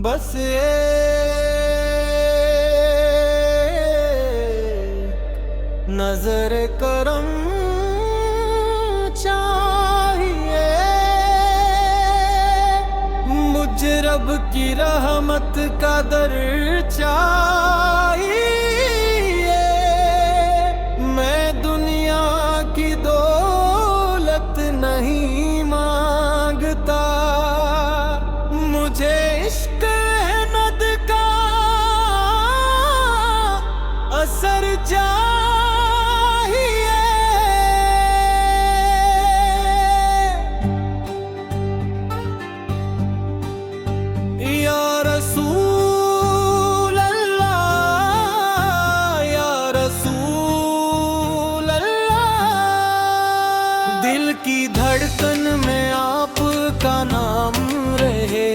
बस एक नजर करम चाहिए, मुझ रब की रहमत का दर चाहिए। मैं दुनिया की दौलत नहीं मांगता, मुझे इश्क अहमद का असर चाहिए। या रसूल अल्लाह, या रसूल अल्लाह, दिल की धड़कन में आपका नाम रहे।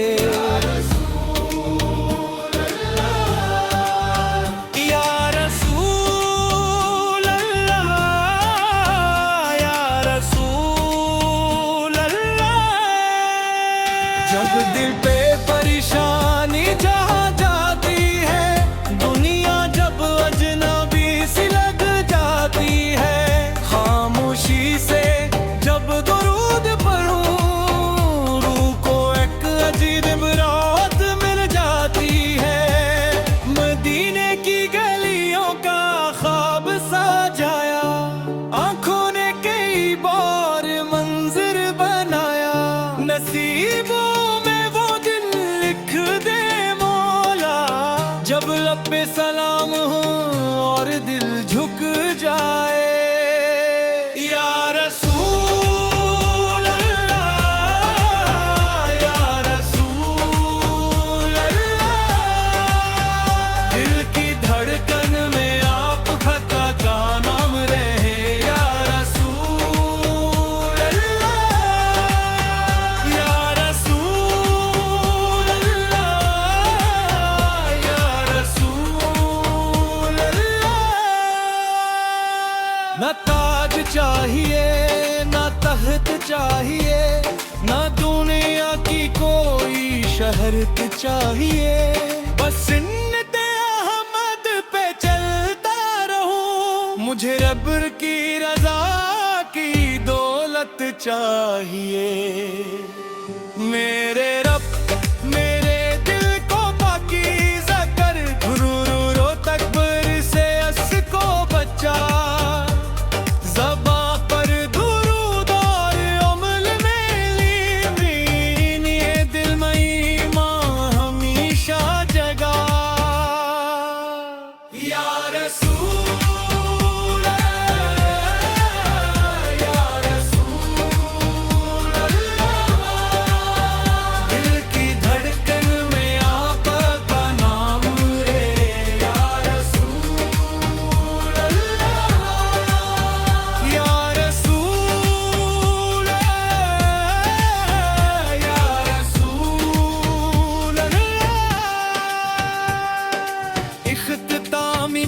जब दिल पे परेशानी जहाँ जाती है, दुनिया जब अजनबी सी लग जाती है, खामोशी से जब दुरूद पढ़ूं, रूह को एक अजीब राहत मिल जाती है। मदीने की गलियों का ख्वाब सजाया, आंखों ने कई बार मंजर बनाया। नसीबों जब लब पे सलाम हो और दिल झुक जाए। या रसूल अल्लाह, या रसूल अल्लाह, दिल की धड़कन में आपका का नाम रहे। या रसूल अल्लाह, या रसूल न ताज चाहिए, न तख्त चाहिए, न दुनिया की कोई शहरत चाहिए। बस सुन्नते अहमद पे चलता रहूं, मुझे रब की रजा की दौलत चाहिए। मेरे रब मेरे दिल को पाकीज़ा कर, गुरूर तकबर से अस को बचा।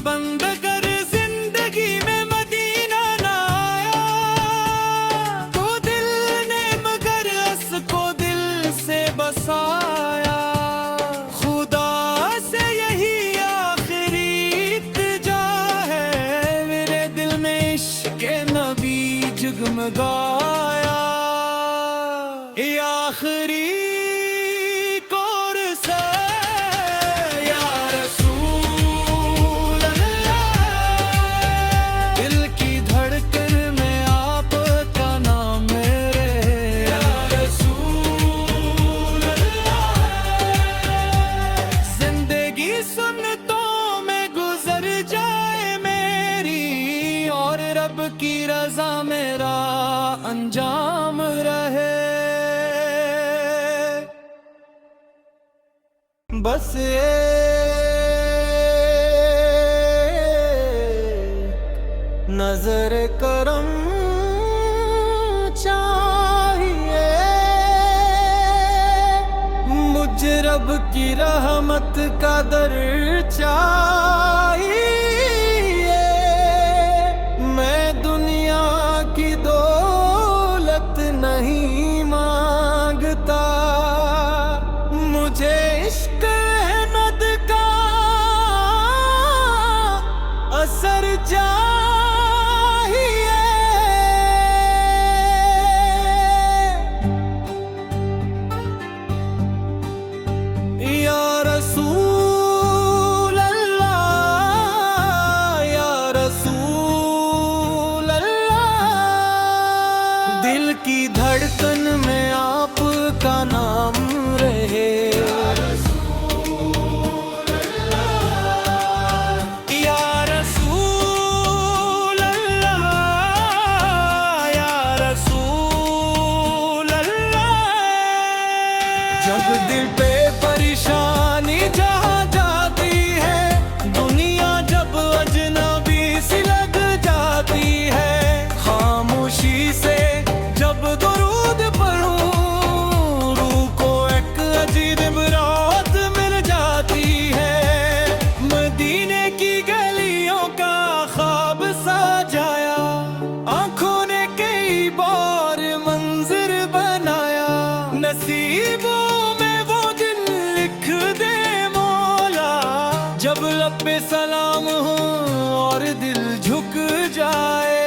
बंद कर जिंदगी में मदीना ना आया, तो दिल ने मगर उसको दिल से बसाया। खुदा से यही आखिरी इल्तिजा है, मेरे दिल में इश्क नबी जगमगाया। ये आखिरी रब की रजा मेरा अंजाम रहे। बस एक नजर करम चाहिए, मुझ रब की रहमत का दर चाहिए। मैं दुनिया की दौलत नहीं मांगता, मुझे इश्क चाहिए। या रसूल अल्लाह, या रसूल अल्लाह। दिल की धड़कन में आपका नाम रहे। जब दिल पे परेशानी जहाँ जाती है, दुनिया जब अजनबी सी लग जाती है, खामोशी से जब दुरूद पढ़ूं, रूह को एक अजीब राहत मिल जाती है। मदीने की गलियों का ख्वाब सजाया, आंखों ने कई बार मंजिर बनाया। नसीबों जब लब पे सलाम हो और दिल झुक जाए।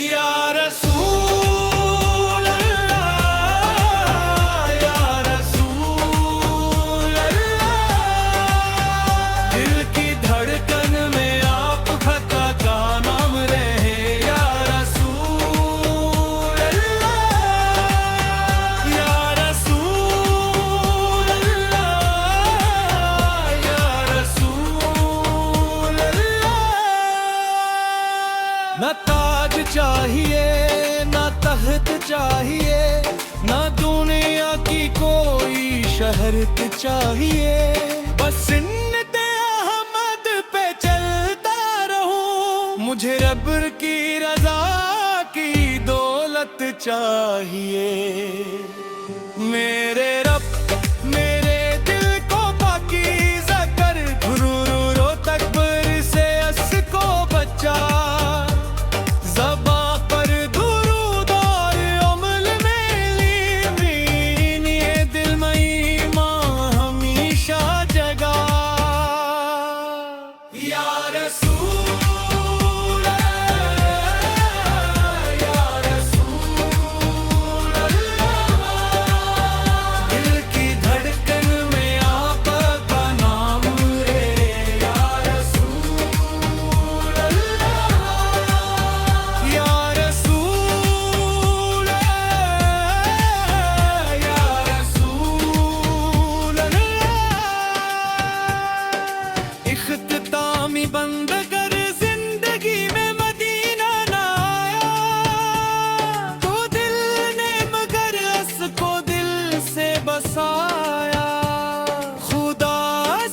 या रसूल अल्लाह, या रसूल अल्लाह। दिल की धड़कन में आपका नाम रहे। या रसूल अल्लाह, या रसूल न ताज चाहिए, न तख्त चाहिए, न दुनिया की कोई शहरत चाहिए। बस सुन्नते अहमद पे चलता रहूं, मुझे रब की रजा की दौलत चाहिए। मेरे रब मेरे दिल को पाकीज़ा कर, गुरूर तकबर से अस्को बचा। बंद कर जिंदगी में मदीना ना आया, तो दिल ने मगर उसको दिल से बसाया। खुदा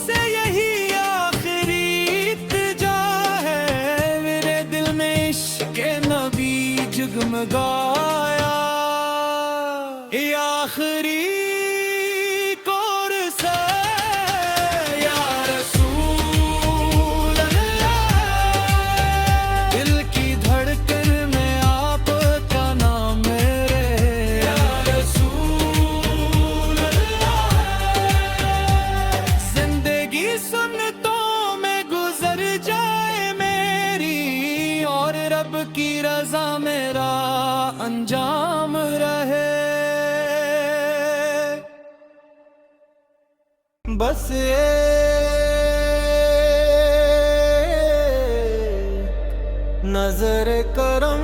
से यही आखिरी इल्तिजा है, मेरे दिल में इश्क नबी जगमगाया। ये आखिरी रब की रजा मेरा अंजाम रहे। बस नजर करम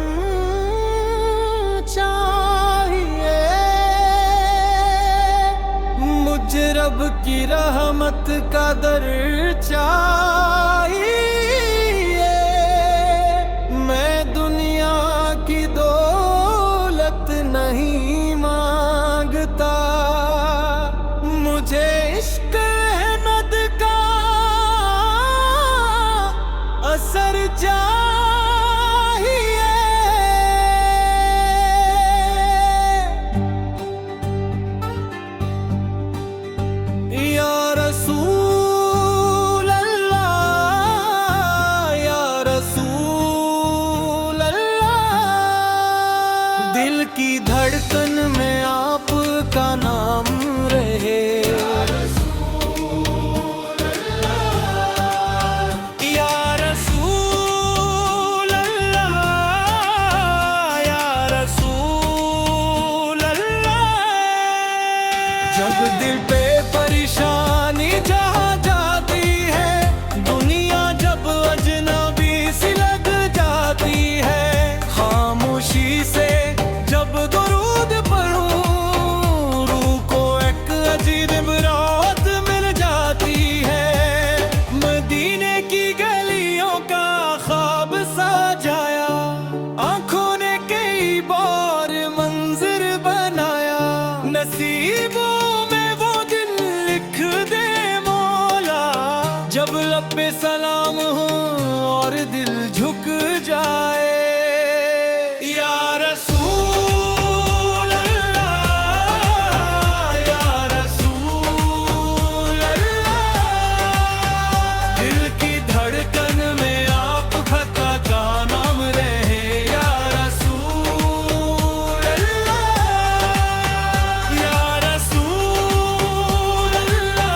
चाहिए, मुझ रब की रहमत का दर चाहिए। मैं दुनिया की दौलत नहीं मांगता, मुझे इश्क अहमद का असर चाहिए। या रसूल अल्लाह, या रसूल अल्लाह। दिल की धड़कन में आपका नाम रहे। या रसूल लब पे सलाम हो और दिल झुक जाए। या रसूल अल्लाह, या रसूल अल्लाह, दिल की धड़कन में आपका का नाम रहे। या रसूल अल्लाह, या रसूल अल्लाह,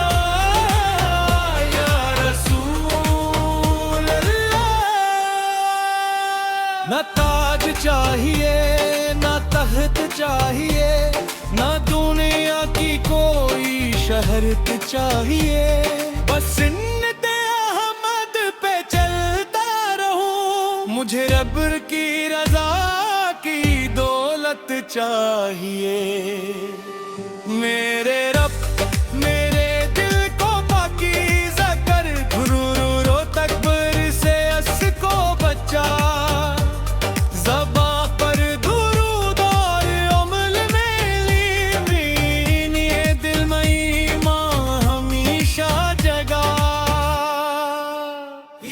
या रसूल अल्लाह। न ताज चाहिए ना तख्त चाहिए, ना दुनिया की कोई शहरत चाहिए, बस सुन्नते अहमद पे चलता रहूं। मुझे रब की रजा की दौलत चाहिए। मेरे रब मेरे दिल को पाकीज़ा कर, गुरूर तकबर से अस को बचा। ज़बां पर दुरूद और अमल में लीन, ये दिल में ईमान हमेशा जगा।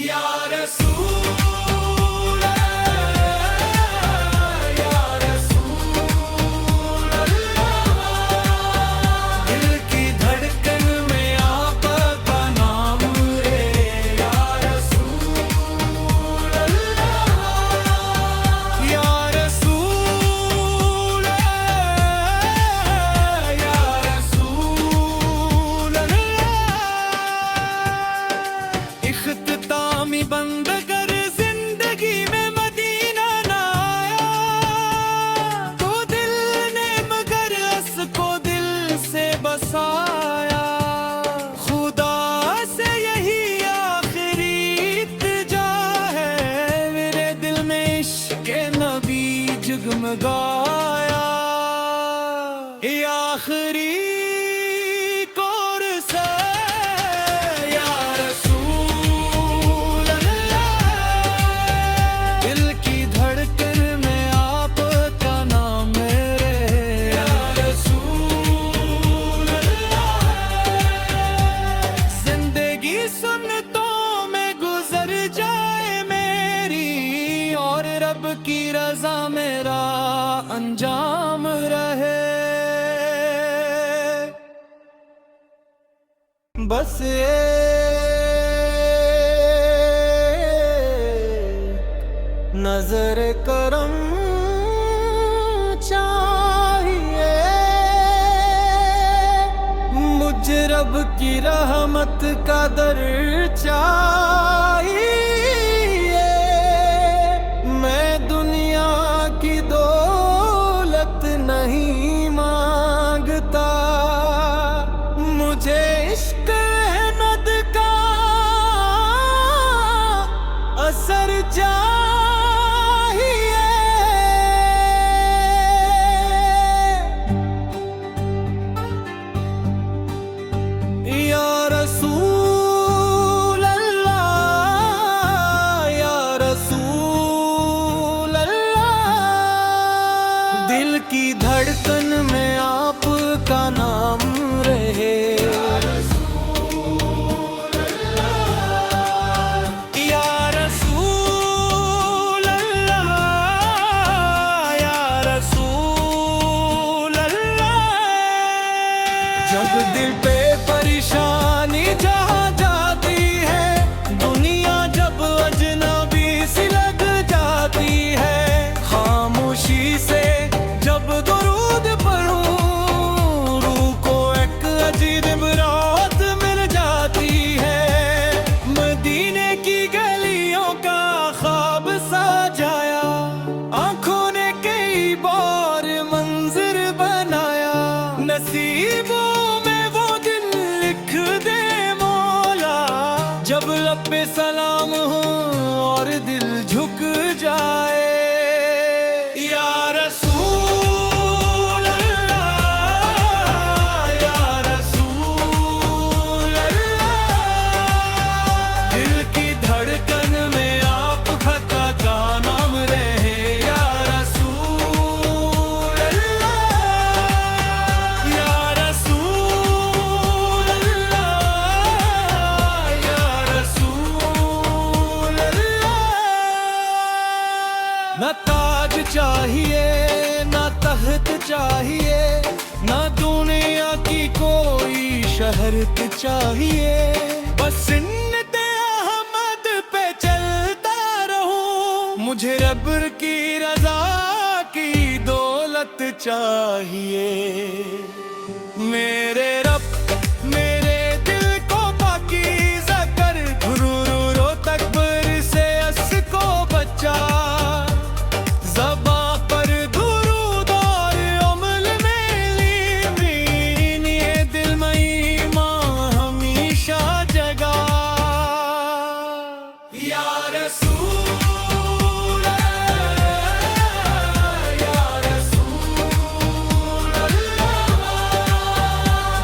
या रसूल अल्लाह, या रसूल अल्लाह, दिल की धड़कन में आपका नाम है। या रसूल अल्लाह, या रसूल अल्लाह, या रसूल अल्लाह। इख्तितामी बंद कर जिंदगी में मदीना ना आया, तो दिल ने मगर अस को दिल से बसाया। खुदा से यही आखिरी इल्तिजा है, मेरे दिल में इश्क़ नबी जगमगाया। ये आखिरी कोर्स है। या रसूल अल्लाह, दिल की धड़कन में आपका नाम मेरे। या रसूल अल्लाह, जिंदगी सुन्नतों में गुजर जाए मेरी, और रब की रजा मेरा अंजाम रहे। बस एक नजर करम चाहिए, मुझ रब की रहमत का दर चाहिए। मैं दुनिया की दौलत नहीं मांगता, मुझे इश्क अहमद का असर चाहिए। या रसूल अल्लाह, या रसूल अल्लाह, दिल की धड़कन में आपका नाम रहे। या रसूल अल्लाह, या रसूल अल्लाह, या रसूल अल्लाह। जब दिल पे परेशानी जहाँ जाती है, दुनिया जब अजनबी सी लग जाती है, खामोशी से जब दुरूद पढ़ूं, रूह को एक अजीब राहत मिल जाती है। मदीने की गलियों का ख्वाब सजाया, आंखों ने कई बार मंजर बनाया। नसीबों में वो दिन लिख दे मौला, जब लब पे सलाम हो और दिल झुक जाए। या रसूल अल्लाह, या रसूल अल्लाह, दिल की धड़कन में आपका का नाम रहे। या रसूल अल्लाह, या रसूल अल्लाह, या रसूल फर्क चाहिए, बस सुन्नते अहमद पे चलता रहूं। मुझे रब की रजा की दौलत चाहिए। मेरे रब मेरे दिल को पाकीज़ा कर, गुरूर तकबर से अस को बचा। ज़बां पर दुरूद और अमल में लीन, ये दिल में ईमान हमेशा जगा। या रसूल या रसूल अल्लाह,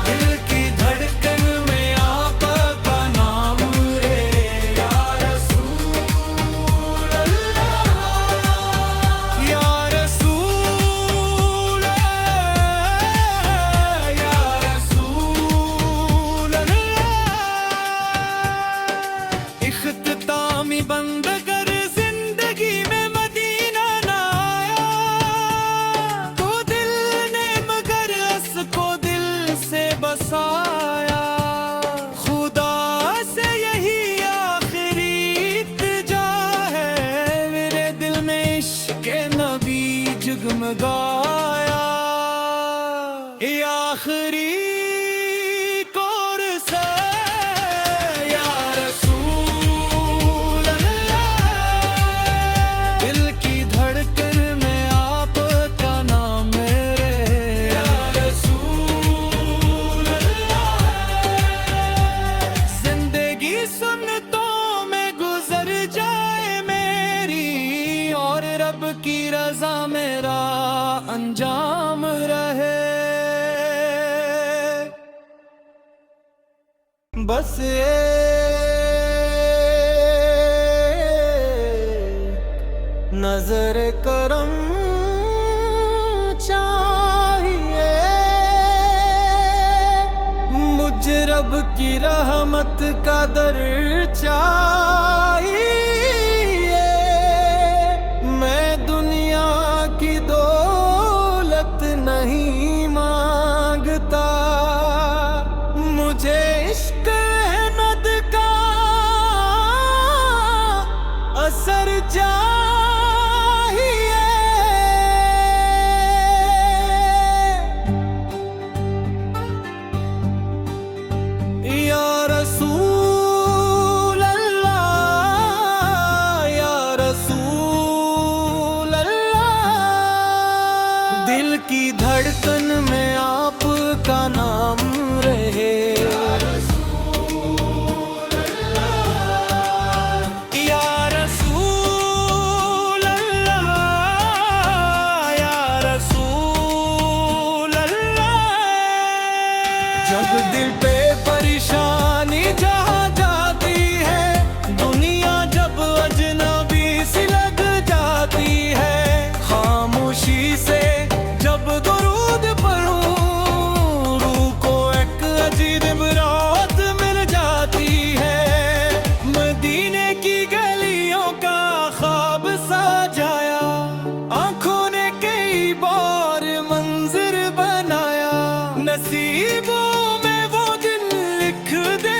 दिल की धड़कन में आपका नाम रे। या रसूल अल्लाह या रसूल या रसूल अल्लाह। इख्तितामी बंद कर जिंदगी में मदीना ना आया, तो दिल ने मगर अस को दिल से बसाया। खुदा से यही आखिरी इल्तिजा है, मेरे दिल में इश्क नबी जगमगाया। ये आखिरी कोर्स है। या रसूल अल्लाह, दिल की धड़कन में आपका नाम मेरे। या रसूल अल्लाह, जिंदगी सुन्नतों में गुजर जाए मेरी, और रब की रजा मेरा अंजाम रहे। बस नजर करम चाहिए, मुझ रब की रहमत का दर चाहिए। मैं दुनिया की दौलत नहीं मांगता, मुझे इश्क अहमद का असर चाहिए। या रसूल अल्लाह या रसूल अल्लाह, दिल की धड़कन में आपका नाम रहे। या रसूल अल्लाह या रसूल अल्लाह या रसूल अल्लाह। जब दिल पे परेशानी जहाँ जाती है, दुनिया जब अजनबी सी लग जाती है, खामोशी से जब दुरूद पढ़ूं, रूह को एक अजीब राहत मिल जाती है। मदीने की गलियों का ख्वाब सजाया, आंखों ने कई बार मंजर बनाया। नसीबों में वो दिन लिख दे